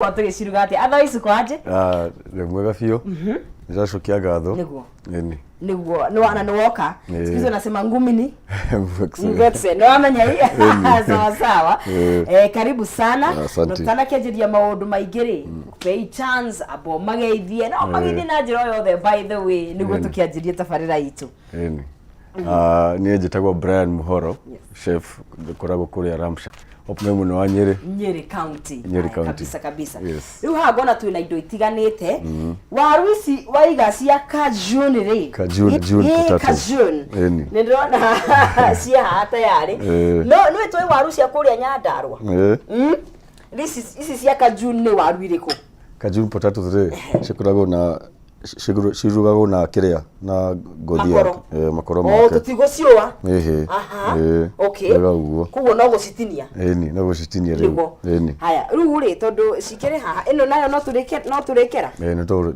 Watu giciruga ati otherwise ko aje ni mwega biũ nĩracokia ngatho niguo no ana noka sikizo nasema ngumini ngetse no amenya sawa sawa karibu sana notana kiajiria maundu maingiri pay chance abo mageithie no magithie na njira yothe by the way niguo tukiajiria tabarira itu ni njitagwo Brian Muhoro chef koragwo kuria Ramsha opme muno wa Nyeri County kabisa yes. Riu ha gona twina indo itiganite waru ici waiga cia kajun ri kajun ni ndona cia hata yari no itwe waru cia kuria Nyandarua ici cia kajun ni waru iriku kajun potatoes ri cikoragwo na shirugagwo na kiria na gothia makoro make tutigo ciwa okay kugo no gucitinia no gucitinia riu haya riu ri tondu cikire haha ino nayo no turekera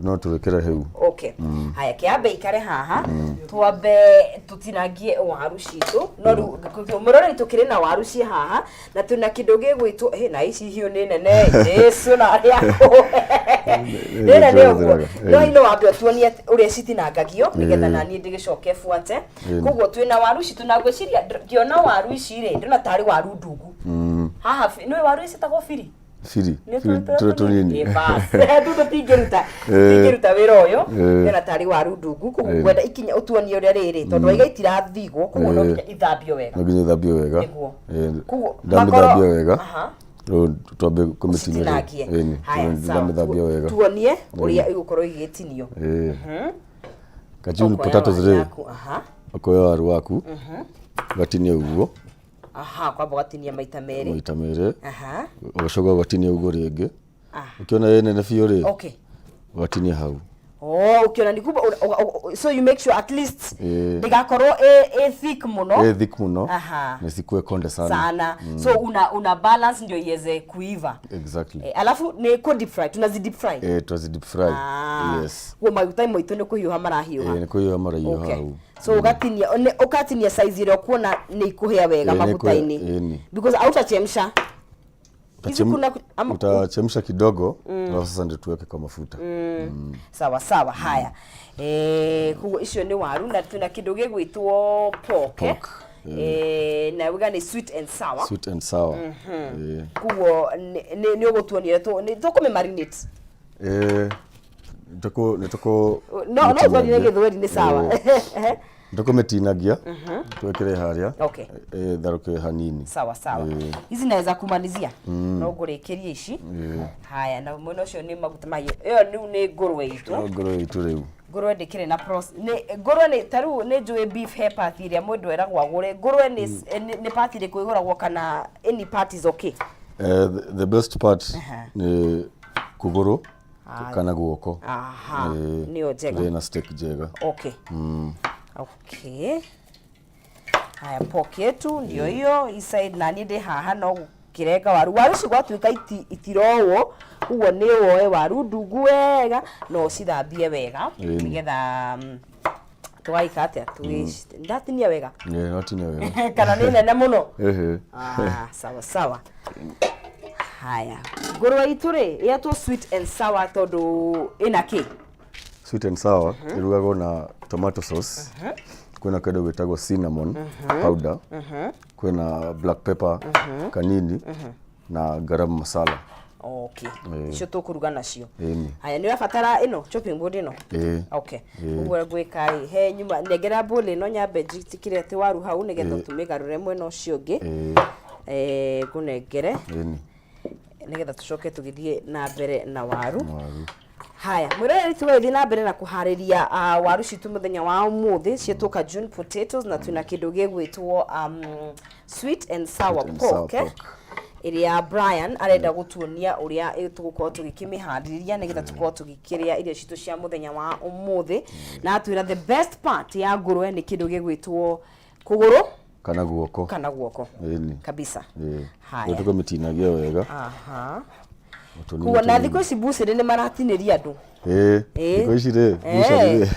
no turekera heu okay haya kiambe ikare haha twambe tutinagie waru citu no riu murore tukire na waru ci haha na tuna kindu gigwitwo na ici hiyo ni nene yesu na riako no wambe tuonie uria citinangagio nigetha nani ndigicoke fuate koguo twina waru citu na gwiciria ngiona waru ici ri ndona tari waru ndungu haha ni waru ici tagwo firi tunini tuto tingeruta wira uyu ndona tari waru ndungu koguo gwenda ikinya utuonie uria riri tondu waiga itirathigwo koguo no nginya ithambio wega koguo ndambithambio wega tuambe kumitinia ndambithambio wega tuonie uria igukorwo igitinio kajun potatoes ri okoya waru waku gatinia uguo kwamba gatinia maita meri ugacoka gatinia uguo ringi ukiona nene biũ ri gatinia hau ukiona nikuba so you make sure at least ndigakorwo thick muno na sikue konde sana so una balance ndio iweze kuiva exactly alafu ni ko deep fry tunazi deep fry yes kwa maguta moito ni kuhiuha marahiuha ni kuhiuha marahiuha so ukatinia size ile kuona ni kuhia wega maguta-ini because hautachemsha utachemsha kidogo alafu sasa ndio tuweke kwa mafuta sawa haya kugo icio ni waru na tuna kindu gigwitwo pork na we gani sweet and sour kugo ni ugutuonie ni tukome marinate nitoko no twani githweri ni sawa ndokometinagia tuwekere haria tharuke hanini sawa hizi naweza kumalizia no ngurikirie ici haya na mwena ucio ni maguta mai iyo ni ngurwe itu riu ngurwe ndikire na ngurwe ni taru ni njui beef hepart iria mundu eragwo agure ngurwe ni part ire kuiguragwo kana any part is okay the best part ni kuguru kana guoko niyo njega na steak njega okay haya pork yetu ndio hiyo inside nani ndi haha no kirega waru cigwatuika itirowo uguo ni woe waru ndungu wega no cithambie wega nigetha twaika atia ndatinia wega ndatinia wega kana ni nene muno sawa haya ngurwe itu ri yetu sweet and sour tondu ina ki sweet and sour irugagwo na tomato sauce kwina kendo gwitagwo cinnamon powder kwina black pepper kanini na garam masala icio tukuruga nacio haya ni wabatara ino chopping board ino uguo gwika he nyuma negera bole no nyambe jitikire ati waru hau nigetha tumigarure mwena ucio ngi kunengere nigetha tucoke tugithie na mbere na waru haya murere tuwethi na mbere na kuhariria waru citu muthenya wa umuthi cietu kajun potatoes na tuna kindu gigwitwo sweet and sour pork iria Brian arenda gutuonia uria tugukorwo tugikimihandiriria nigetha tukorwo tugikiria irio citu cia muthenya wa umuthi na atwira the best part ya ngurwe ni kindu gigwitwo kuguru kana guoko kabisa haya tukomitinagia wega kuwa na thiko ici buciri ni maratiniria andu thiko ici ri buciri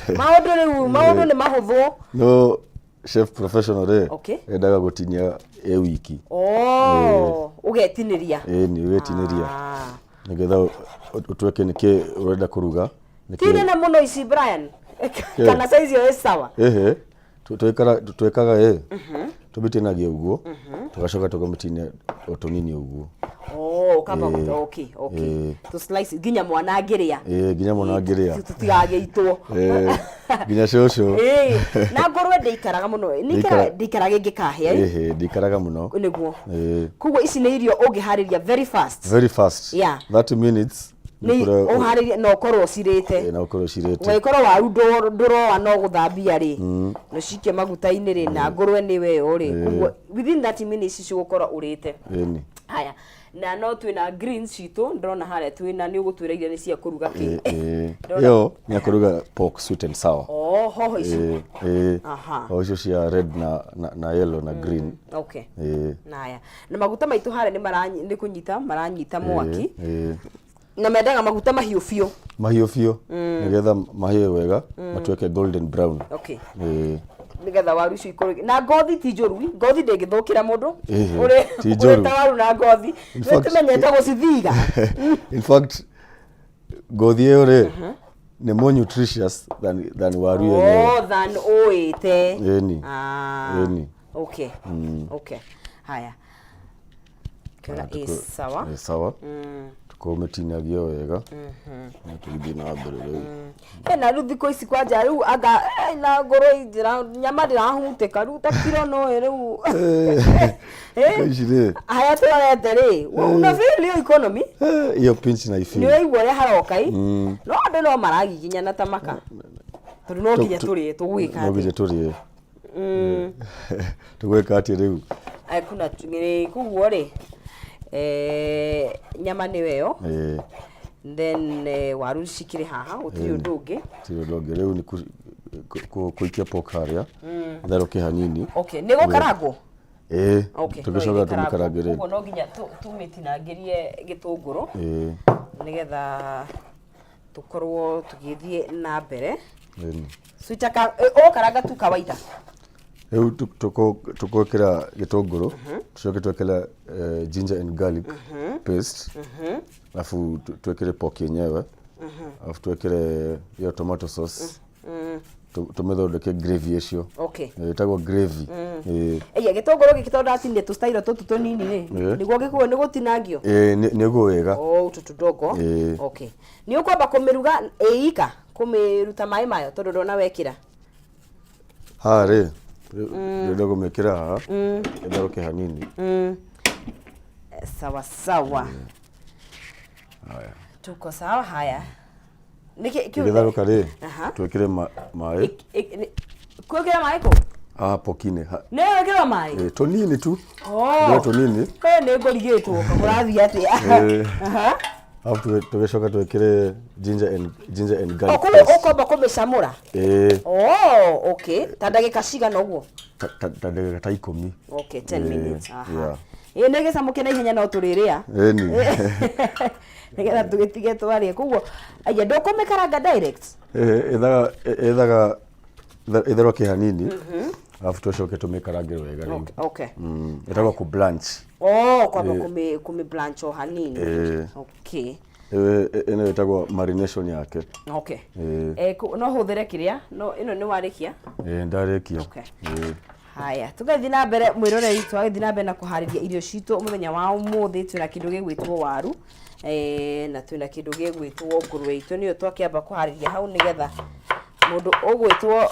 maundu ni mahuthu no chef professional endaga gutinia wiki ugetiniria ni ugetiniria nigetha utweke niki urenda kuruga tine na muno ici Brian kana size yo sawa twekaga tubitinagia uguo tugacoka tukamutinia utunini uguo kama okay to slice ginya mwana ngiria ginya mwana ngiria tutigageitwo ginya shosho na ngorwe ndeikaraga muno ndikaraga ngikahia ndikaraga muno niguo kugo ici nĩ irio ũngĩharĩria very fast yeah 30 minutes nĩ ũharĩria no korwo cirĩte ũngĩkorwo waru ndũroa no gũthambia rĩ no cikie maguta-inĩ rĩ na ngorwe nĩ weyo rĩ kugo within 30 minutes cigũkorwo ũrĩte haya na no twina greens citũ ndĩrona harĩa twina nĩ ũgũtwĩra iria nĩ cia kũruga kĩ yo nĩ kũruga pork sweet and sour hoho ici hoho icio cia red na yellow na green okay naya na maguta maitũ harĩa nĩ kũnyita maranyita mwaki na mendaga maguta mahiũ biũ nigetha mahĩe wega matuĩke golden brown okay nigetha waru icio ikorwo na ngothi ti njũru ngothi ndĩngĩthũkĩra mũndũ ũrĩ ta waru na ngothi nĩtũmenyete gũcithiga in fact ngothi ĩyo rĩ nĩ more nutritious than waru yenyewe than ũĩte okay haya kila sawa sawa tukometinagia wega na tugithii na mbere rĩu na rĩu thikũ ici kwanja rĩu anga na ngoro njĩra nyama ndĩrahutĩka rĩu ta kiro no rĩu haya tũrorete rĩ una feel yo economy iyo pinch na ifi nĩ igua ũrĩa haroka no andũ no maragiginyana ta maka tondũ no nginya tũrĩe tũgwĩka no nginya tũrĩe tũgwĩka atĩ rĩu kuna kuguo rĩ nyama nĩ weyo then waru cikĩrĩ haha ũtirĩ ũndũ ũngĩ rĩu nĩ kũikia pork harĩa therũke hanini okay nĩ gũkarangwo tũgĩcoka tũmĩkarange rĩu ũguo no nginya tũmĩtinangĩrie gĩtũngũrũ nĩgetha tũkorwo tũgĩthiĩ na mbere suitaka ũkaranga tu kawaida rĩu tũkwĩkĩra gĩtũngũrũ tucoke twĩkĩre ginger and garlic paste alafu twĩkĩre pork yenyewe alafu twĩkĩre yo tomato sauce tumĩthondeke gravy icio ĩtagwo gravy gĩtũngũrũ gĩkĩ tondũ ndatinire tũstairo tũtũ tũnini rĩ nĩguo gĩkuo nĩ gũtinangio nĩguo wega tũtũ tũdogo nĩ ũkwamba kũmĩruga ĩika kũmĩruta maĩ mayo tondũ ndona wekĩra harĩ ndio gũmĩkĩra haha ĩtherũke hanini sawa haya tuko sawa haya gĩtherũka rĩ twĩkĩre maĩ kwĩkĩra maĩ kũ pokinĩ nĩ wekĩra maĩ tũnini tu tũnini nĩ ngũrigĩtwo kũrathiĩ atĩa alafu tũgĩcoka twĩkĩre ginger and garlic ũkomba kũmĩcamũra okay ta ndagĩka cigana ũguo ta ndagĩka ta 10 okay 10 minutes nĩ gĩcamũke na ihenya no tũrĩrĩa nĩgetha tũgĩtige twarĩe kuguo aya ndũkũmĩkaranga direct itherũke hanini alafu tucoke tumĩkarange wega rĩu ĩtagwo ku blanch kwamba kũmĩ-blanch o hanini ĩno ĩtagwo marination yake no hũthĩre kĩrĩa ĩno nĩ warĩkia ndarĩkia haya tũgathiĩ na mbere mwĩroreri tũgathiĩ na mbere na kũharĩria irio citũ mũthenya wa ũmũthĩ twĩna kĩndũ gĩgwĩtwo waru na twĩna kĩndũ gĩgwĩtwo ngũrwe itũ nĩyo twakĩamba kũharĩria hau nĩgetha mũndũ ũgwĩtwo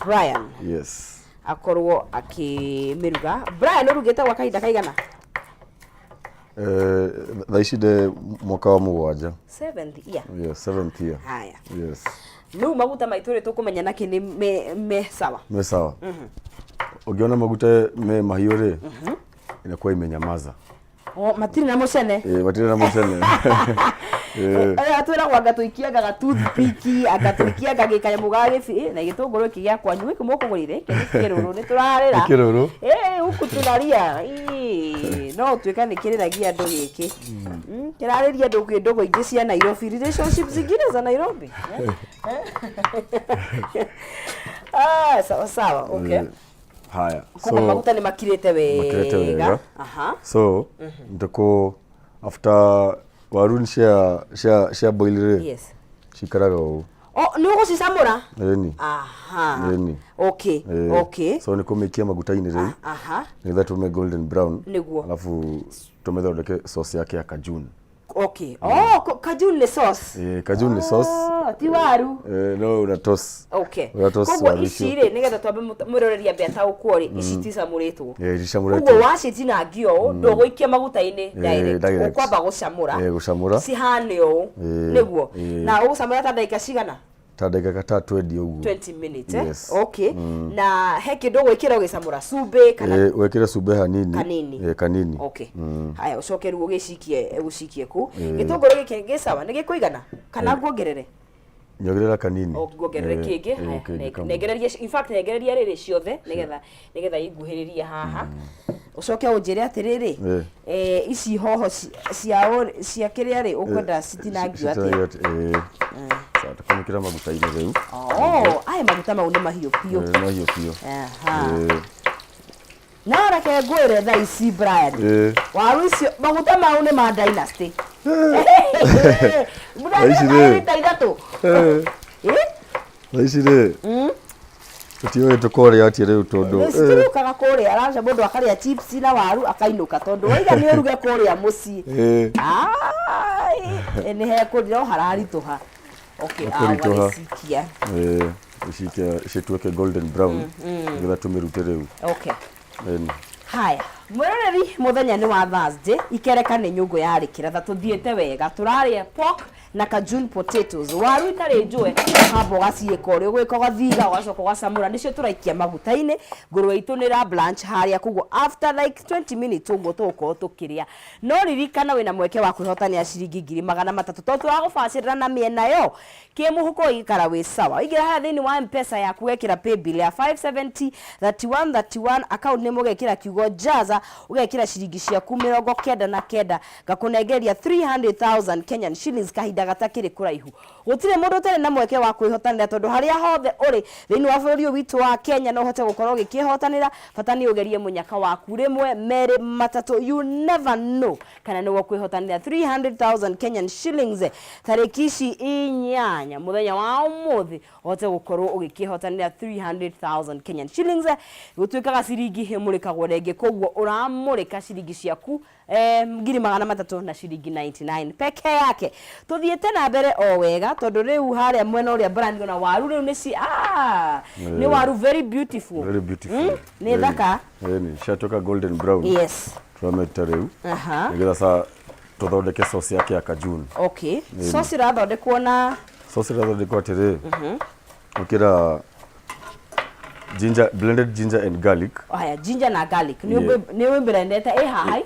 Brian akorwo akĩmĩruga Brian ũrugĩte gwa kahinda kaigana thaa ici ndĩ mwaka wa 7th 7th year haya rĩu maguta maitũ rĩ tũkũmenya nakĩ nĩ me sawa ũngĩona maguta me mahiũ rĩ inakuwa imenyamaza matirĩ na mũcene matirĩ na mũcene atwĩragwo anga tũikianga toothpick anga tũikianga gĩkanyamũ ga gĩbi na gĩtũngũrũ gĩkĩ gĩa kwanyu gĩkĩ mũkũgũrĩre kĩrũrũ nĩ tũrarĩra huku tunaria no tuĩka nĩ kĩrĩragia andũ gĩkĩ kĩrarĩria ndũgũ ingĩ cia Nairobi relationships zingine za Nairobi sawa haya so maguta nĩ makirĩte wega so ndiko after waru cia boil rĩ. Yes. Cikaraga ũũ. Oh, nĩ ũgũcicamũra? Ĩni. Aha. Ĩni. Okay. Okay. So nĩ kũmĩikia maguta-inĩ rĩu. Aha. Nĩgetha tume golden brown. Nĩguo. Alafu tumethondeke sauce yake ya kajun. Okay. Oh, kajun ni sauce. Kajun ni sauce. Ti waru. No, una toss. Okay. Una toss waru. Koguo ici rĩ nĩgetha twambe mũroreria mbeta ũkuo rĩ ici ticamũrĩtwo. Ticamũrĩtwo. Koguo wacitinangia ũũ ndũgũikia maguta-inĩ direct. Ũkwamba gũcamũra. Gũcamũra. Cihane ũũ. Nĩguo. Na ũgũcamũra ta ndagĩka cigana? Ta ndagĩka ta 20 ũguo. 20 minutes Yes. Okay. Na he kĩndũ gwĩkĩra ũgĩcamũra cumbĩ kana wekĩra cumbĩ hanini. Kanini. Kanini. Okay. Haya ũcoke rĩu ũgĩcikie ku. Gĩtũngũrũ gĩkĩ gĩ sawa nĩ gĩkũigana kana nguongerere? Nyongerera kanini. Nguongerere kĩngĩ. Haya nengereria in fact nengereria rĩrĩ ciothe nĩgetha iguhĩrĩrie haha. Ucoke ũnjĩre atĩrĩrĩ ici hoho cia kĩrĩa rĩ ũkwenda citinangio atĩa? Sasa tukamikira maguta-inĩ rĩu. Aya maguta mau nĩ mahiũ biũ. Mahiũ biũ. Na reke ngwĩre thaa ici Brian. Waru icio maguta mau nĩ ma dynasty. Ici rĩ. Ici rĩ. Tutiwe tukore ati rĩu tondũ. Nĩciturukaga kũrĩa araca mũndũ akarĩa chips na waru akainũka tondũ waiga nĩ ũruge kũrĩa mũciĩ. Nĩ hekũrĩa hararitũha. Okay, wagĩcikia. Cituĩke golden brown. Nĩgetha tũmĩrute rĩu. Okay. Haya, mwĩroreri mũthenya nĩ wa Thursday, ikereka nĩ nyũngũ ya Rikiratha tuthiĩte wega, tũrarĩa pork na kajun potatoes. Waru itarĩ njũe, hamba ũgaciĩka ũrĩa ũgwĩka ũgathiga ũgacoka ũgacamũra nĩcio tũraikia maguta-inĩ. Ngũrwe itũ nĩ ra blanch harĩa koguo after like 20 minutes ũguo tũgũkorwo tũkĩrĩa. No ririkana wĩna mweke wa kwĩhotania ciringi 300 to tũragũbacĩrĩra na mĩena yo. Kĩmũhuko gĩikara wĩ sawa. Ingĩra harĩa thĩinĩ wa M-Pesa yaku wekĩra paybill ya 570 31 account nĩ mũgekĩra kiugo jaza ugekira ciringi ciaku 99 ngakũnengeria 300,000 Kenyan shillings kahinda gatakĩrĩ kũraihu. Gũtirĩ mũndũ ũtarĩ na mweke wa kwĩhotanĩra tondũ harĩa hothe ũrĩ thĩinĩ wa bũrũri ũyũ witũ wa Kenya no ũhote gũkorwo ũgĩkĩhotanĩra. Bata nĩ ũgerie mũnyaka waku rĩmwe merĩ matatũ, you never know kana nĩguo kwĩhotanĩra 300,000 Kenyan shillings tarĩki ici 8 mũthenya wa ũmũthĩ ũhote gũkorwo ũgĩkĩhotanĩra 300,000 Kenyan shillings. Gũtuĩkaga ciringi hĩmũrĩkagwo rĩngĩ koguo ũramũrĩka ciringi ciaku 300 na ciringi 99 peke yake. Tuthiĩte na mbere o wega tondũ rĩu harĩa mwena ũrĩa brand na waru rĩu nĩ waru very beautiful. Very beautiful. Nĩ thaka. Nĩ ciatoka golden brown. Yes. Turameta rĩu. Nĩgetha sa tũthondeke sauce yake ya kajun. Okay. Sauce ĩrathondekwo na sauce ĩrathondekwo atĩrĩ. Ũkĩra blended ginger and garlic. Haya, ginger na garlic. Ni wimbrendete haha.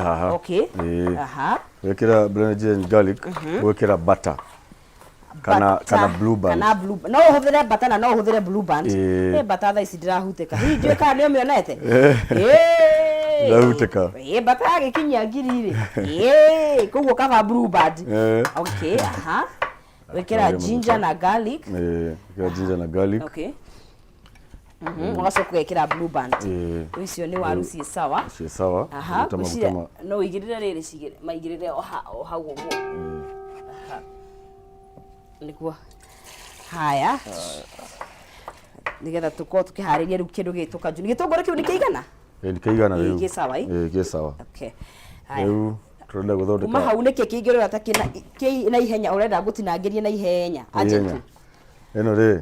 Haha. Okay. Aha. Wekera blended ginger and garlic, wekera butter. Kana blue band. Kana blue. No ũhũthĩre butter na no ũhũthĩre blue band. Butter thaa ici ndirahutĩka. Hihi njũĩ kana nĩ ũmĩonete? Ndahutĩka. Butter agĩkinyia ngiri rĩ. Koguo kaba blue band. Okay, aha. Wekera ginger na garlic. Wekera ginger na garlic. Okay. Ugacoka ugekira blue band. Icio ni waru ci sawa. Ci sawa. No igirire riri cigire maigirire o hau uguo. Nikuo. Haya. Nigetha tuko tukihariria riu kindu gituka juni. Gitunguru kiu ni kĩigana? Ni kĩigana riu. Gĩ sawa ĩ? Gĩ sawa. Okay. Haya. Riu turenda guthondeka. Kuma hau nĩkĩ kĩingĩrĩra ta kĩ na ihenya urenda gũtinangĩria na ihenya. Ajetu. Eno rĩ.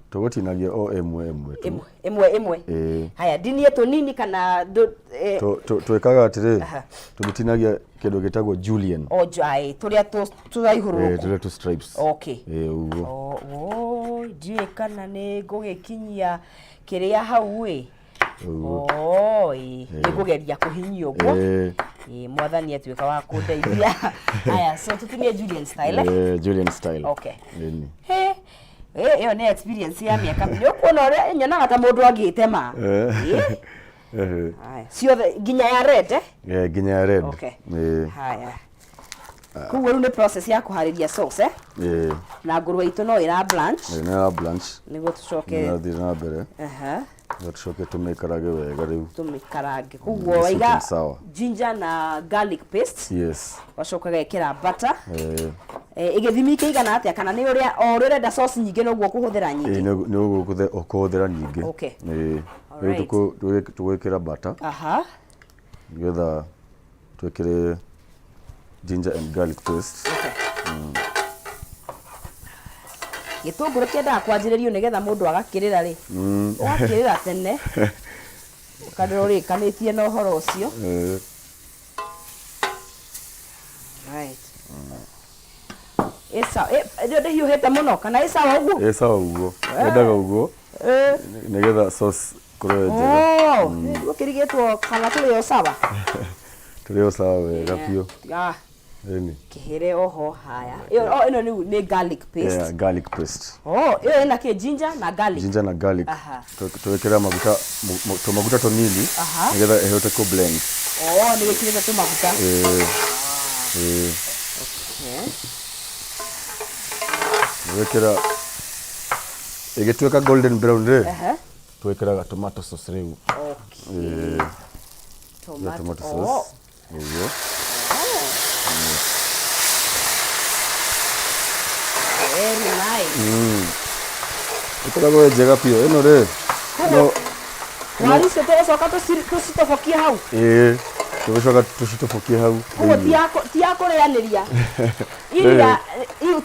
Tugutinagia o ĩmwe tu. Ĩmwe. Haya, dinie tunini kana twekaga atĩrĩ. Tugutinagia kĩndũ gĩtagwo julienne. Jai, turia turaihũrũrũka. Turia tu stripes. Okay. Uguo. Ndiĩ kana nĩ ngũgĩkinyia kĩrĩa hau ĩ. Nĩ ngũgeria kũhinyia ũguo. Mwathani atuĩka wa kũndeithia. Haya, so tutinie julienne style. Julienne style. Okay. Iyo ni experience ya miaka mĩingĩ. Ũkuona ũrĩa nyonaga ta mũndũ angĩtema. Ciothe nginya ya red. Nginya ya red. Okay. Haya. Koguo rĩu nĩ process ya kũharĩria sauce na ngũrwe itũ no ĩra blanch. Ĩra blanch. Nĩguo tũcoke. Nĩguo na mbere. tucoke tumikarage wega riu tumikarange koguo waiga ginger na garlic paste yes wacoka gekira butter igithimi kigana atia kana ni uria o renda sauce nyingi no guo kuhuthira nyingi ni uguo kuhuthira nyingi okay riu tugwikira butter nigetha twikire ginger and garlic paste gitunguru kienda kwanjiririo nigetha mundu agakirira ri wakirira tene ukadiro ri kanitie no horo ucio right esa ndio hiyo heta muno kana esa uguo endaga uguo nigetha sauce koroe njega ukirigetwo kana turiyo sawa wega pio kihere oho haya ino ni garlic paste garlic paste iyo ina ke ginger na garlic tuwekera maguta tonini nigetha ehote ku blend ni wekirete tu maguta wekera igituika golden brown re tuwekeraga tomato sauce riu tomato sauce very nice ikoragwo njega pio ino ri no wari se te soka to sitofokia hau tucoka tucitofokie hau ti yako rianiria iria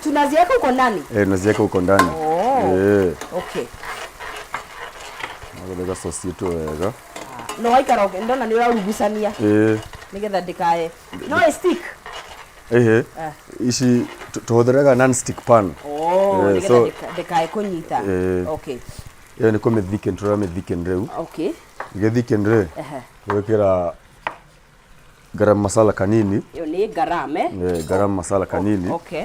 tunaziweka huko ndani naziweka huko ndani okay nagothega sauce yetu wega no waikara ndona ni urarugusania nigetha ndikae no stick ici tuhuthiraga non stick pan nigetha ndikae kunyita okay iyo ni kumithike turamithike riu okay igithike re wekera garam masala kanini iyo ni garam garam masala kanini okay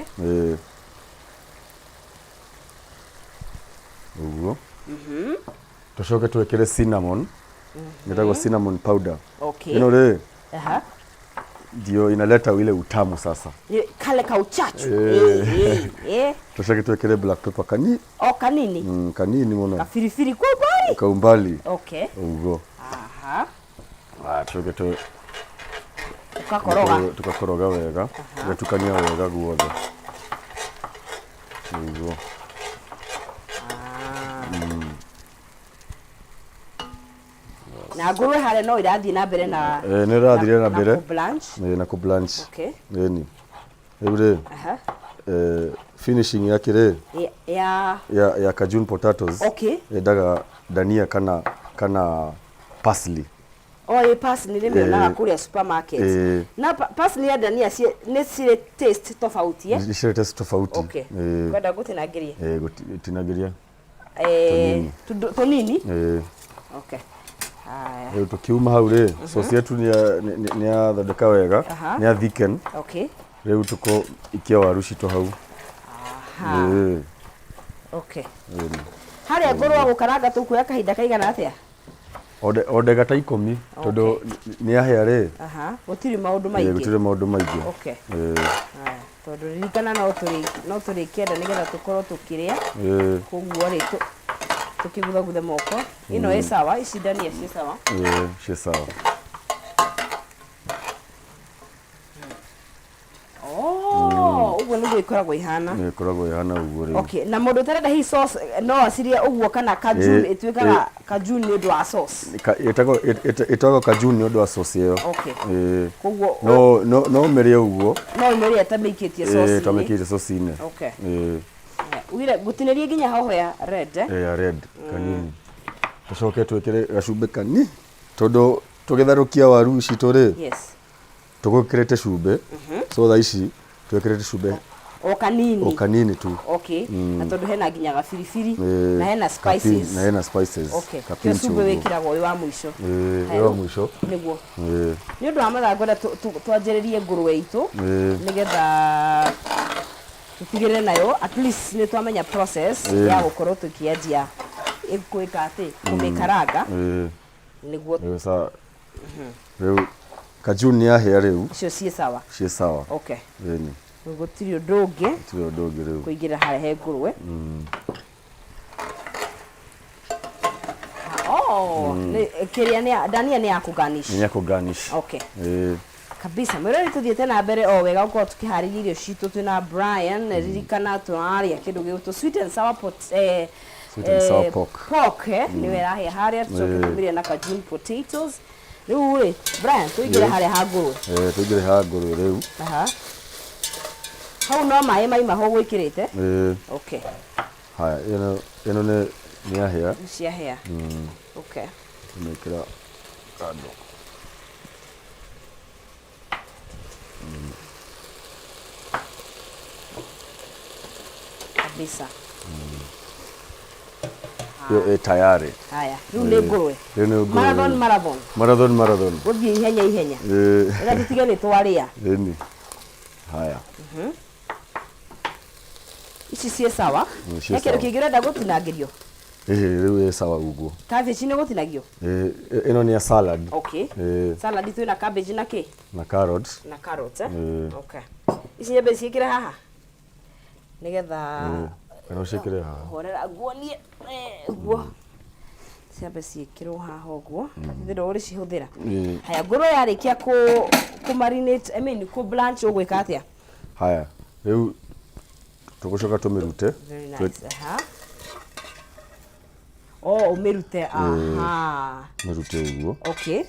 uguo tucoke twekere cinnamon ngetagwo cinnamon powder okay ino re ndio inaleta ile utamu sasa kale ka uchachu tucoke twekere black pepper kanini kanini muno kafirifiri kwa umbali okay uguo tucoke tukakoroga wega tukania wega guothe uguo na ngurwe hale no irathi na mbere na ni rathire na mbere na ku blanch okay ni riu finishing yake re ya cajun potatoes okay endaga dania kana parsley parsley ni mena kuria supermarket na parsley ya dania ni sire taste tofauti ni sire taste tofauti okay kwenda gutinagiria tinagiria tonini okay haya tukiuma hau re sauce yetu ni ya thondeka wega ni ya thicken okay riu tuko ikia waru cito hau okay haria ngorwa gukaranga tukuya kahinda kaigana atia odega ta 10 tondu ni ahia re gutiri maundu maingi okay tondu ririkana no turi kienda nigetha tukorwo tukiria koguo ri tukigutha moko ino sawa ici ndania cie sawa cie sawa uguo niguo ikoragwo ihana uguo ri okay na mundu tarenda hi sauce no asiria uguo kana kajun itwikaga kajun ni undu wa sauce itago kajun ni undu wa sauce iyo okay koguo no merie uguo no merie tamikitie sauce tamikitie sauce ine okay uire gutinirie ginya hoho ya red red kanini tucoke twekere gacumbe kani tondu tugitharukia waru cito ri yes tugukirete cumbe so tha ici twekirete cumbe o kanini tu okay na tondu hena ginya gafirifiri na hena spices okay kio cumbe wikiragwo wa muico wa muico niguo ni undu wa mathangå twanjiririe ngurwe itu nigetha tutigire nayo at least ni twamenya process ya gukorwo tukianjia ikuika ati kumikaranga niguo sa riu kajuni ya hair riu cio cie sawa okay ni gutiri ndungi riu kuingira hare he ngurwe Kiria ni dania ni ya kugarnish. Ni ya kugarnish. Okay. Kabisa mwirori tuthiete na mbere o wega uko tukihariria irio citu twina Brian ririkana twaria kindu gitu sweet and sour sweet and sour pork ni wera haria tucoke na cajun potatoes riu ri Brian tuigire haria ha nguru tuigire ha nguru riu hau no mai mai maho gwikirite okay haya ino ni ahia cia hia okay tumekira kando kabisa yo tayari haya riu ni ngurwe marathon guthie ihenya ira tutige ni twaria ni haya ici cie sawa ekero kigirenda gutinangirio riu sawa uguo cabbage ni gutinagio ino ni ya salad okay salad tu na cabbage na ki na carrot okay ici nyembe ciikire haha nigetha ino ciikire haha horera guonie guo ciambe ciikirwo haha uguo thiro uri cihuthira haya ngoro yarikia ku marinate ku blanch ugwika atia haya riu tugucoka tumirute umirute mirute uguo okay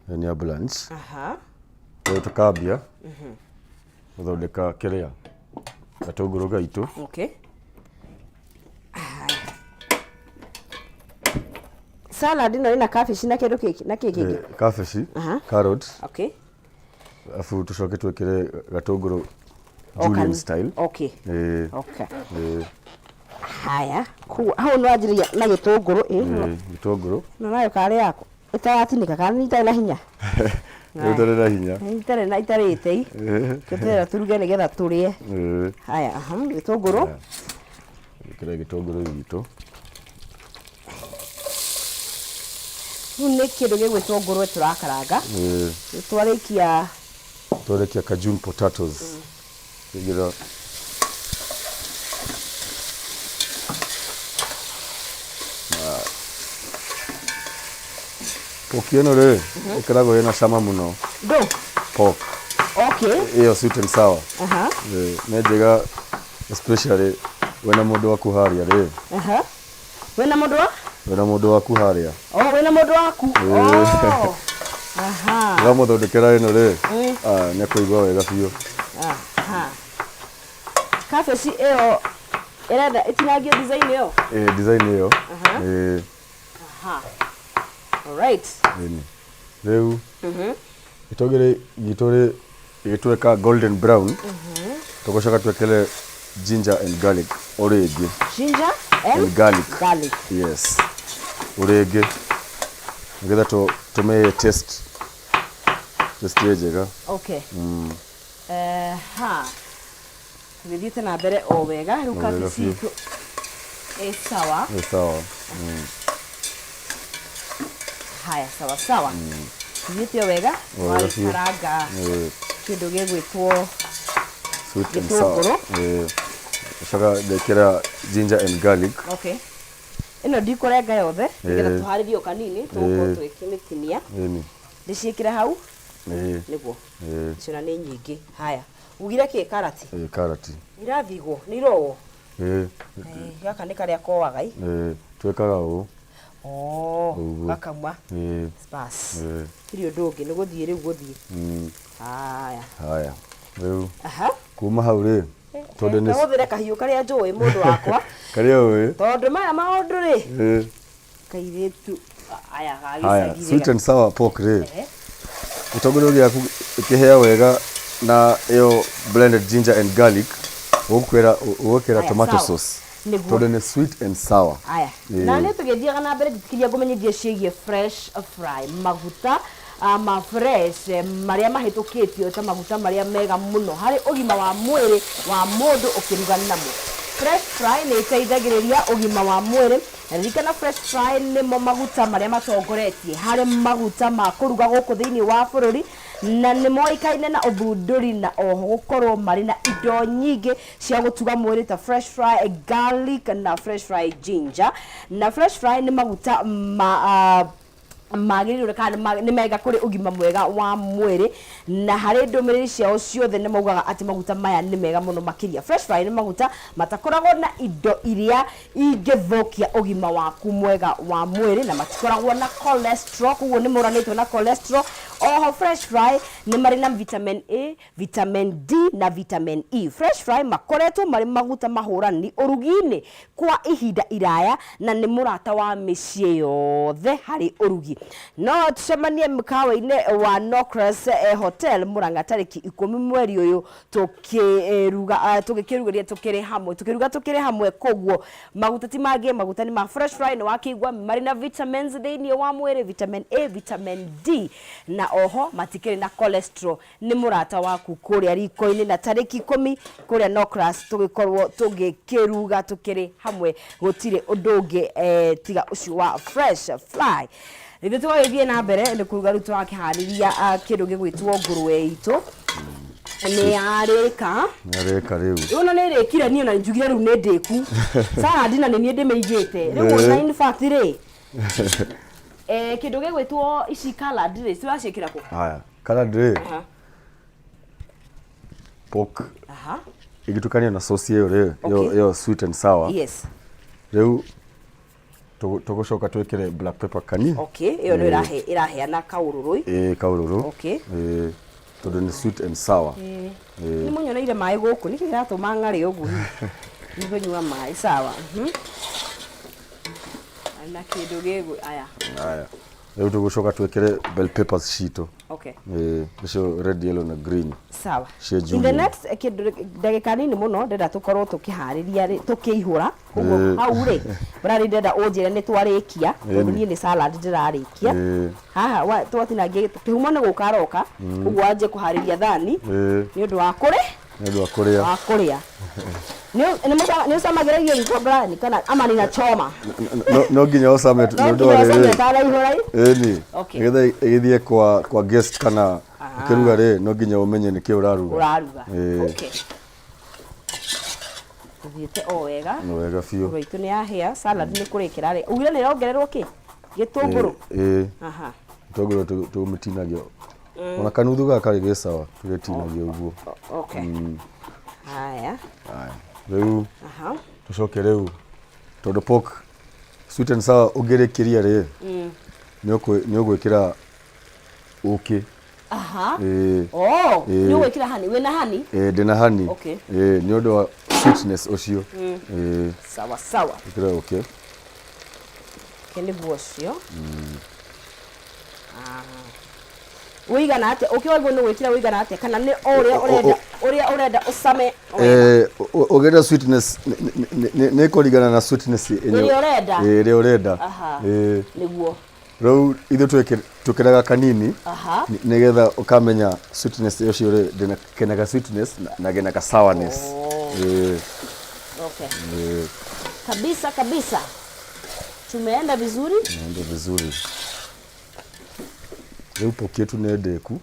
ni ya blanch riu tukambia guthondeka kiria gatunguru gaitu okay salad ino ina cabbage na kindu kiki na kiki cabbage carrot okay afu tucoke twekire gatunguru Julian style okay okay haya hau no ajiria na gitunguru gitunguru no nayo kare yako itayatinika kana itari na hinya itari na itarite kitera turuge nigetha turie haya gitunguru kire gitunguru gitu ni kindu gigwitwo ngurwe turakaranga twarikia cajun potatoes kigira pokieno re ikarago ina cama muno pork okay iyo sweet and sour nejega especially wena mundu wa kuharia re wena mundu wa kuharia wena mundu waku gamuthondekera ino re ni kuigwa wega biu cabbage iyo irenda itinagio design iyo design iyo alright riu itogere gitore igitweka golden brown tugocoka twekele ginger and garlic orege ginger and garlic yes orege ngetha tume taste yejega okay Vidite na bere o wega ruka siku sawa haya sawa vidite wega wali karanga kindu gigwitwo sweet and sour shaka dekera ginger and garlic okay ino ndikurenga yothe nigetha tuharirie kanini tuko twikimitinia ndiciikire hau niguo cina ni nyingi haya ugire ki karati karati irathigwo ni rowo gaka ni karia kowagai twekaga u gakamwa spas kirio ndungi ni guthie riu guthie haya riu kuma hau ri tondu ni guthire kahiu karia njui mundu wakwa karia we tondu maya maundu ri kairitu haya sweet and sour pork ri utogoro giaku ikihea wega na iyo blended ginger and garlic ukwera tomato sauce tondu ni sweet and sour aya na ni tugithiaga na mbere tukiria kumenyithia ciĩgie fresh fry maguta ma fresh maria mahitukitio ta maguta maria mega muno hari ugima wa mwiri wa mundu ukiruga namo fresh fry ni iteithagiriria ugima wa mwiri ririkana fresh fry ni mo maguta maria matongoretie hari maguta ma kuruga guku thiini wa bururi na nĩ moĩkaine na ũthundũri na oho gũkorwo marĩ na indo nyingĩ cia gũtuga mwĩrĩ ta fresh fry garlic na fresh fry ginger na fresh fry nĩ maguta magĩrĩire kana nĩ mega kũrĩ ũgima mwega wa mwĩrĩ na harĩ ndũmĩrĩri ciao ciothe nĩ maugaga atĩ maguta maya nĩ mega mũno makĩria fresh fry nĩ maguta matakoragwo na indo iria ingĩthũkia ũgima waku mwega wa mwĩrĩ na matikoragwo na cholesterol koguo nĩ mũranĩtwo na cholesterol oho fresh fry nĩ marĩ na vitamin A vitamin D na vitamin E fresh fry makoretwo marĩ maguta mahũrani ũrugi-inĩ kwa ihinda iraya na nĩ mũrata wa mĩciĩ yothe harĩ ũrugi no tucemanie mkawa-inĩ wa Nocres Hotel Murang'a tarĩki 10 mweri ũyũ tũgĩkĩrugeria tũkĩrĩ hamwe koguo maguta ti mangĩ maguta nĩ ma fresh fry nĩ wakĩigua marĩ na vitamins thĩinĩ wa mwĩrĩ vitamin A vitamin D na oho matikĩrĩ na cholesterol nĩ mũrata waku kũrĩa riko-inĩ na tarĩki 10 kũrĩa Nocres tũgĩkorwo tũgĩkĩruga tũkĩrĩ hamwe gũtirĩ ũndũ ũngĩ tiga ũcio wa fresh fry Nĩ tũgĩthiĩ na mbere nĩ kũruga rĩu tũrakĩharĩria kĩndũ gĩgwĩtwo ngũrwe itũ nĩ yarĩka rĩu rĩu no nĩ rĩkire niĩ na njugire rĩu nĩ ndĩku salad na nĩ niĩ ndĩmĩigĩte rĩu na in fact rĩ kĩndũ gĩgwĩtwo ici salad rĩ tũraciĩkĩra kũ haya salad rĩ pork igitukanio na sauce ĩyo rĩ sweet and sour yes rĩu tugucoka twikire black pepper kani iyo no iraheana kaururu kaururu tondu ni sweet and sour ni munyoneire mai guku niki iratuma ng'ari ugu ni kunyua mai sawa ana kindu gĩgũ aya rĩu tugucoka twikire bell peppers cito icio red yellow na green sawa in the next ndagĩka nini mũno ndenda tũkorwo tũkĩharĩria tũkĩihũra koguo hau rĩ brari ndenda ũnjĩre nĩ twarĩkia tondũ niĩ nĩ salad ndĩrarĩkia haha twatinangia kĩhumo nĩ gũkaroka koguo anjie kũharĩria thani nĩ ũndũ wa kũrĩa nĩ ũcamagĩra irio iko brani kana ama nina choma no nginya ũcame nĩ ũndũ wa rĩrĩ ĩni nĩgetha ĩgĩthiĩ kwa guest kana ũkĩruga rĩ no nginya ũmenye nĩkĩ ũraruga okay thiĩte o wega biũ rĩtũ nĩ yahĩa salad nĩ kũrĩkĩra rĩ ugire nĩ ĩrongererwo kĩ gĩtũngũrũ gĩtũngũrũ tũgũmĩtinagio ona kanuthu gaka karĩ gĩcawa tũgĩtinagio ũguo haya rĩu tucoke rĩu tondũ pork sweet and sour ũngĩrĩkĩria rĩ nĩ ũgwĩkĩra ũkĩ nĩ ũgwĩkĩra hani wĩna hani ndĩna hani nĩ ũndũ wa sweetness ũcio sawa ĩkĩra ũkĩ nĩguo ũcio Uigana atĩa ũkĩwaigua nĩ gwĩkĩra uigana atĩa kana nĩ ũrĩa ũrenda ũcame ũgĩra sweetness nĩ kũringana na sweetness ĩrĩa ũrenda nĩguo rĩu ithuĩ twĩkĩraga kanini nĩgetha ũkamenya sweetness ũcio rĩ ndĩnakenaga sweetness na genaga sourness kabisa tumeenda vizuri rĩu poki yetu nĩ ndĩku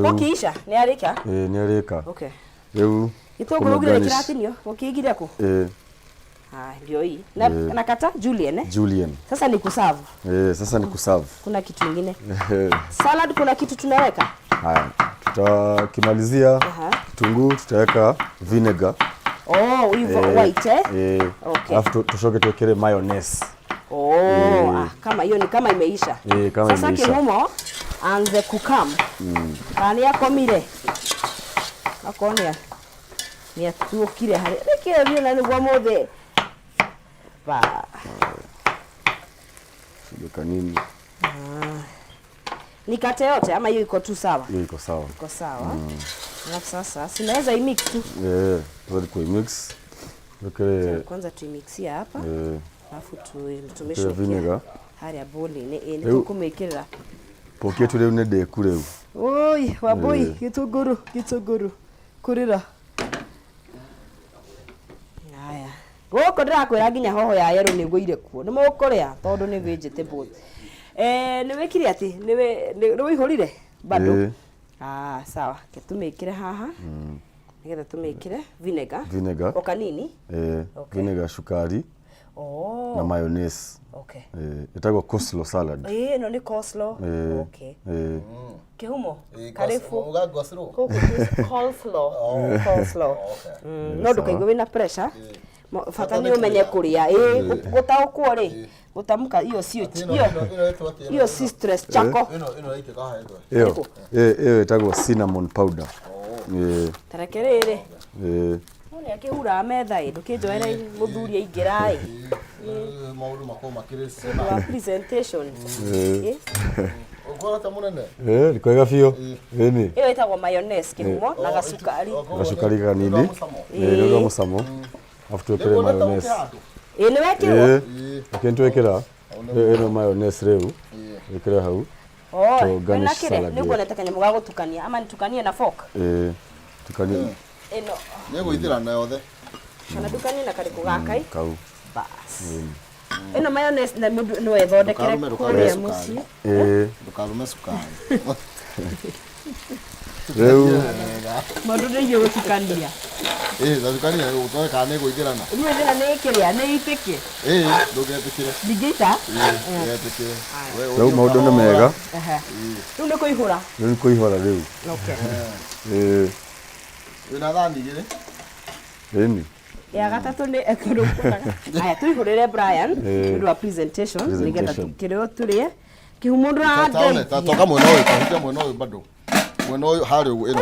poki isha nĩ arĩka nĩ arĩka rĩu itũngũrũ gire kĩratinio poki igire kũ ndio hii na kata Julian sasa ni kuserve sasa ni kuserve kuna kitu kingine salad kuna kitu tunaweka haya tutakimalizia kitunguu tutaweka vinegar hivyo white alafu tushoke tuwekele mayonnaise kama hiyo ni kama imeisha sasa kihumo anze kukam kani yakomire akonia ni atuokire hari rekere rio na niguo mothe kanini nikate yote ama hiyo iko tu sawa hiyo iko sawa alafu sasa sinaweza i mix tu wewe mix kwanza tu mixia hapa alafu tumeshokia vinegar haria boli ni tukumekera poki yetu rĩu nĩ ndĩku rĩu oi waboi gĩtũngũrũ kurira haya gũkũ ndĩrakwĩra nginya hoho ya yero nĩ gũire kuo nĩ mũkũrĩa tondũ nĩ vegetable nĩ wĩkire atĩ nĩ wĩihũrire bado sawa tumekire haha nigetha tumekire vinegar o kanini vinegar shukari na mayonnaise itagwo coleslaw salad no ni coleslaw kihumo karibu coleslaw no ndukaigwe wina pressure fata ni umenye kuria gutaukwo ri gutamuka iyo si stress chako iyo itagwo cinnamon powder tarekerere none akihura metha ndukinjoera muthuria ingira maundu makoma makirisi presentation ukora ta munene ni kwega fio ni iyo itagwo mayonnaise kihumo na gacukari kanini ndio musamo after kule mayonnaise ni wekirwo ukintwekera ino mayonnaise reu wekera hau to garnish salad ni kuoneta kanyamu ga gutukania ama nitukanie na fork tukanie ino nego ithirana yothe kana dukanie na kariku gakai kau bas ino mayonnaise na mundu no ethondekere kuria muci ndukarume sukari reu mundu ni yo gutukania thukari utore kana nego ithirana ni ithira ni ikiria ni itike ndugetikire digita ndugetikire reu maundu ni mega riu ni kuihura reu wina thani igiri ni ya gatatu ni ekurukunaga aya tuihurire Brian ndu wa presentation nigetha tukireo turie kihumundu ande toka mwena uyu kahija mwena uyu bado mwena uyu hari uyu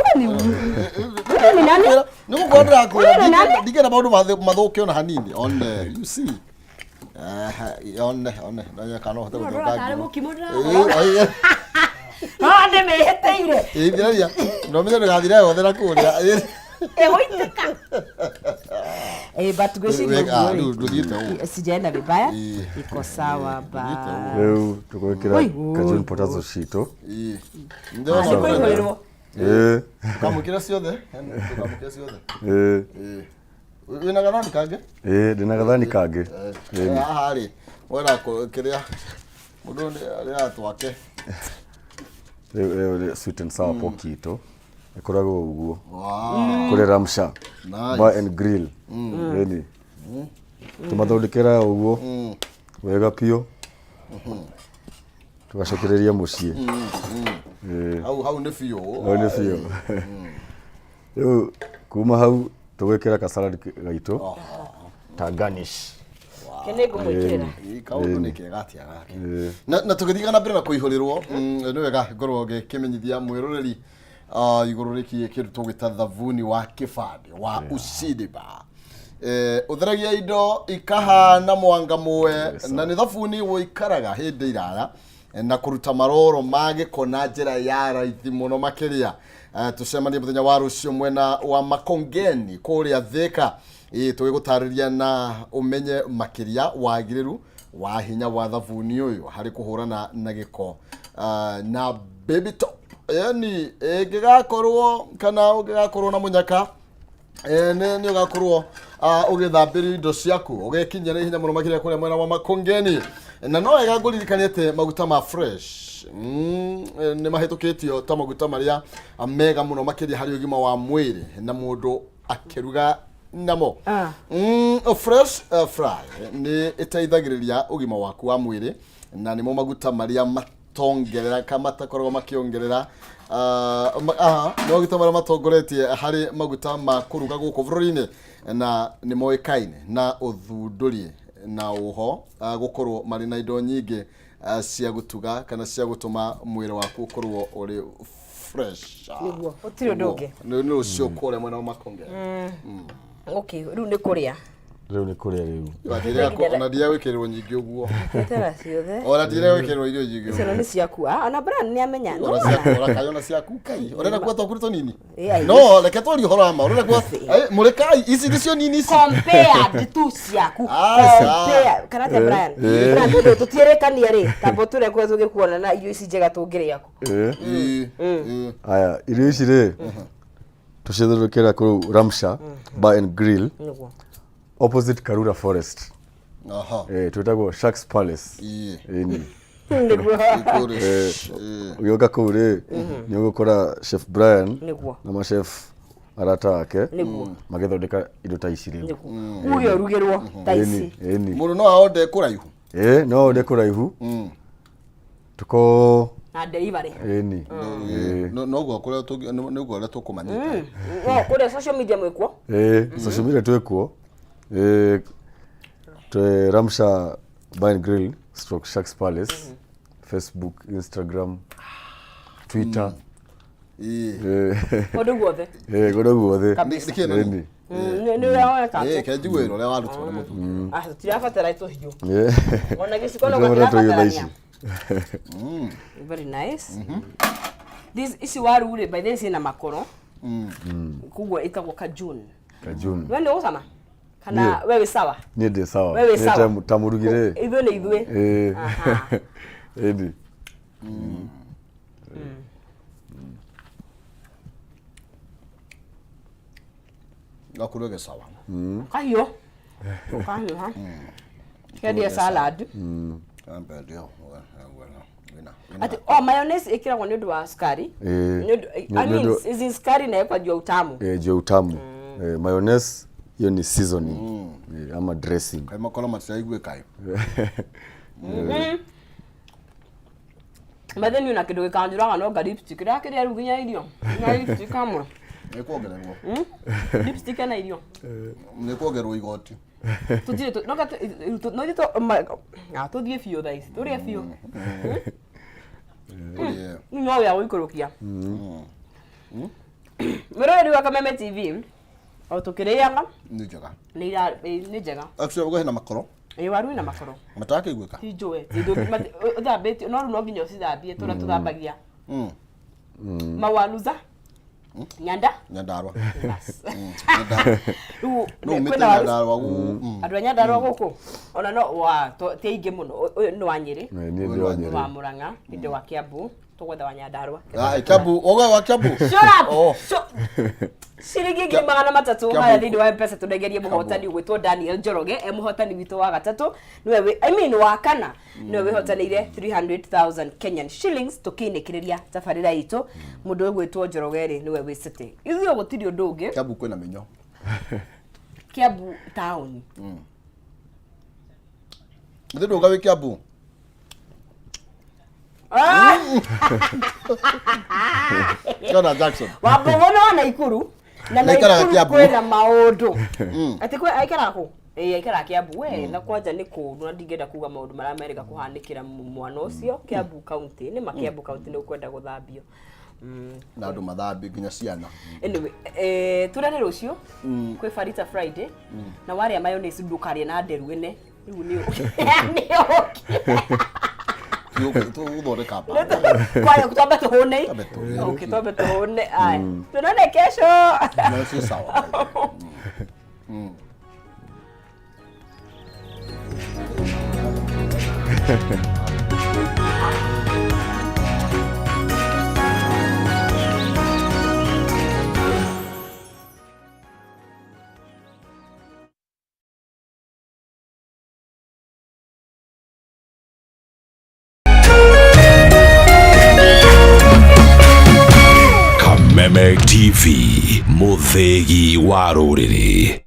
ni nani ni gukorera ko digera maundu mathukio na hanini on you see on na kana hota gutoka ari mukimura ande meheteire thiraria no menya ngathira yothe na kuria goiteka but gwiciria sijaenda vibaya iko sawa ba reu tukwekera kajun potato shito ndio kuihuriro kamukira ciothe wina gathani kange ndina gathani kange haha ri wera kiria mundu ari atwake sweet and sour pork ito ikoragwo uguo kuri Ramsha bar and grill ni tumathondekera uguo wega pio tugacokereria mucii hau ni fio rĩu kuma hau tugwikira ka salad gaito ta garnish kenego mwikira kaundu ni kega atia gake na tugithigana mbere na kuihurirwo ni wega ngorwo gikimenyithia mwiroreri iguru riki kindu tugita thavuni wa kibande wa ucidiba utheragia indo ikahana mwanga mwe na ni thavuni woikaraga hindi irara na kuruta maroro magiko na njira ya raithi muno makiria tucemanie muthenya wa rucio mwena wa Makongeni kuria Thika tugigutariria na umenye makiria wagiriru wa hinya wa thavuni uyu hari kuhurana na giko na baby top yani gigakorwo kana ugigakorwo na munyaka ni ugakorwo ugithambiria indo ciaku ugekinyira hinya muno makiria kuria mwena wa Makongeni na no ega nguririkanite maguta ma fresh ni mahitukitio ta maguta maria mega muno makiria hari ugima wa mwiri na mundu akiruga namo fresh fry ni itaithagiriria ugima waku wa mwiri na nimo maguta maria matongerera kama takorwo makiongerera no maguta maria matongoretie hari maguta ma kuruga guku bururi-ini na ni moikaine na uthundurie na uho gukorwo mari na indo nyingi cia gutuga kana cia gutuma mwiri waku ukorwo uri fresh niguo utiri ndungi ni ucio kore mwena wa Makongeni okay riu ni kuria riu ona ndia wikirwo nyingi uguo tera ciothe ona ndia wikirwo irio nyingi uguo ni ciaku ona brand ni amenya ona kayona ciaku kai orenda kwa tokurito nini no reke tori horama orenda kwa murekai ici ndicio nini compare tu ciaku compare kana te brand tutierekania ri tambo ture kwa tugikuona na irio ici njega tungiria ku aya irio ici ri tucithurukira ku Ramsha bar and grill opposite Karura Forest. Twetagwo Sharks Palace. Ni Ugioka kuu ri ni ugukora Chef Brian na ma chef arata ake magithondeka indo ta ici ri uyo rugirwo ta ici mundu no aonde kuraihu no aonde kuraihu tuko na delivery no go kure to no go le to kumanyita no kure social media mwekwo social media twekwo to Ramsha Bar and Grill / Sharks Palace Facebook, Instagram, Twitter. Godo guothe. Godo guothe. Ni rawa ka. Kajuwe le waru tole mutu. Tirafatara ito hiyo. Ona gisikono kwa tirafatara. Very nice. This isi waru ule by this ina makoro. Kugwa itagwo kajun. Wende usama? Kana wewe sawa? Ni de sawa. Wewe sawa. Ni tamurugire. Ithwe ni ithwe. Aha. Edi. Gakuroge sawa. Kahiyo. Kahiyo ha. Kedi salad. Ambe ndio. Ati mayonnaise ikira kwa ndio wa sukari. I mean is sukari na kwa juu utamu. Juu utamu. Mayonnaise hiyo ni seasoning. Ama dressing. Kama kola matsaigwe kai. Mbade ni nakidoge kanjura no ga lipstick ra kiri aruginya irio. Na lipstick amwe. Nikuongererwo. Lipstick na irio. Nikuongererwo igoti. Tutire no ga no dito to die fio dai. To ria fio. Ni no ya wikorokia. Mero ri wa Kameme TV. O tukirianga. Ni njega. Ni njega. Actually go hena makoro. Waru ina makoro. Matake igweka. Tijoe. Uthabete no no nginya ucithambie tura tuthambagia. Mawaluza. Nyandarwa. No Nyandarwa. Andũ Nyandarwa gũkũ. Ona no wa te ingi muno. Ni wa Nyeri. Ni wa Nyeri. Wa Murang'a, inde wa Kiambu. Tugwetha wa Nyandarwa. Kiambu, oga wa Kiambu. Shut up. Ciringi 300 haya thindi wa M-Pesa tunegerie muhotani gwitwo Daniel Njoroge muhotani witũ wa gatatu niwe wa kana niwe wihotanĩire 300,000 Kenyan shillings tukinekireria tabarĩra itu mundu gwitwo Njoroge ri niwe wicite ithio gutiri undu ungi Kiambu kwina minyo Kiambu town Ndio ngawe Kiambu Kana Jackson Wabogono na Ikuru na Ikuru kwena maundu ati kwe aikara ku aikara Kiambu we na kwanja ni ku na ndingenda kuga maundu mara America kuhanikira mwana ucio Kiambu county ni Kiambu county ni ukwenda guthambio na andu mathambi nginya ciana anyway turane rucio kwi Farita Friday na waria mayonnaise ndukarie na nderu ene riu ni tu udore kapa kwa kutomba tuhone okay tomba tuhone ai tunane kesho na si sawa Kameme TV muthegi wa ruriri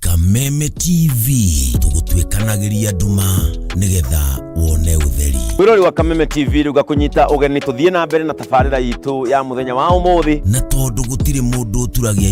Kameme TV tugutwikanagiria nduma nigetha wone utheri Wirori wa Kameme TV ruga kunyita ugeni tuthie na mbere na tabarira yitu ya muthenya wa umuthi na tondu gutire mundu turagia